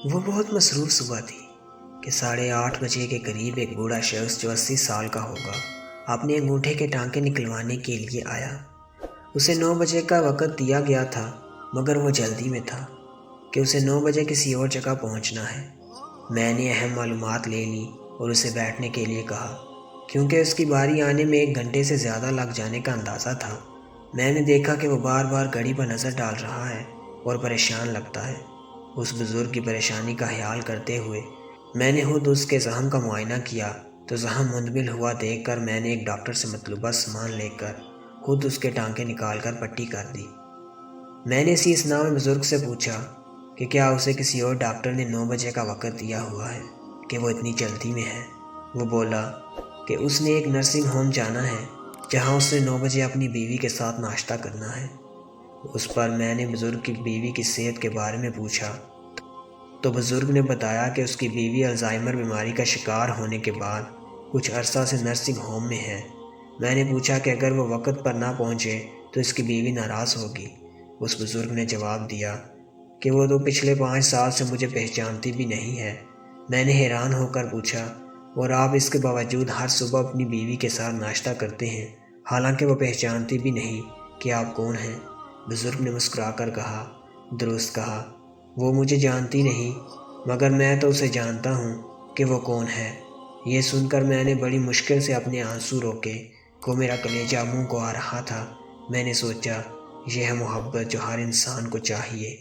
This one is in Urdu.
وہ بہت مصروف صبح تھی کہ 8:30 بجے کے قریب ایک بوڑھا شخص جو 80 سال کا ہوگا اپنے انگوٹھے کے ٹانکے نکلوانے کے لیے آیا۔ اسے 9 بجے کا وقت دیا گیا تھا، مگر وہ جلدی میں تھا کہ اسے 9 بجے کسی اور جگہ پہنچنا ہے۔ میں نے اہم معلومات لے لی اور اسے بیٹھنے کے لیے کہا، کیونکہ اس کی باری آنے میں 1 گھنٹے سے زیادہ لگ جانے کا اندازہ تھا۔ میں نے دیکھا کہ وہ بار بار گھڑی پر نظر ڈال رہا ہے اور پریشان لگتا ہے۔ اس بزرگ کی پریشانی کا خیال کرتے ہوئے میں نے خود اس کے زخم کا معائنہ کیا تو زخم مندمل ہوا دیکھ کر میں نے ایک ڈاکٹر سے مطلوبہ سامان لے کر خود اس کے ٹانکے نکال کر پٹی کر دی۔ میں نے اسی اسنا میں بزرگ سے پوچھا کہ کیا اسے کسی اور ڈاکٹر نے 9 بجے کا وقت دیا ہوا ہے کہ وہ اتنی جلدی میں ہے؟ وہ بولا کہ اس نے ایک نرسنگ ہوم جانا ہے جہاں اس نے 9 بجے اپنی بیوی کے ساتھ ناشتہ کرنا ہے۔ اس پر میں نے بزرگ کی بیوی کی صحت کے بارے میں پوچھا تو بزرگ نے بتایا کہ اس کی بیوی الزائمر بیماری کا شکار ہونے کے بعد کچھ عرصہ سے نرسنگ ہوم میں ہے۔ میں نے پوچھا کہ اگر وہ وقت پر نہ پہنچے تو اس کی بیوی ناراض ہوگی۔ اس بزرگ نے جواب دیا کہ وہ تو پچھلے 5 سال سے مجھے پہچانتی بھی نہیں ہے۔ میں نے حیران ہو کر پوچھا، اور آپ اس کے باوجود ہر صبح اپنی بیوی کے ساتھ ناشتہ کرتے ہیں حالانکہ وہ پہچانتی بھی نہیں کہ آپ کون ہیں؟ بزرگ نے مسکرا کر کہا، درست کہا، وہ مجھے جانتی نہیں مگر میں تو اسے جانتا ہوں کہ وہ کون ہے۔ یہ سن کر میں نے بڑی مشکل سے اپنے آنسو روکے کو میرا کلیجہ منہ کو آ رہا تھا۔ میں نے سوچا، یہ ہے محبت جو ہر انسان کو چاہیے۔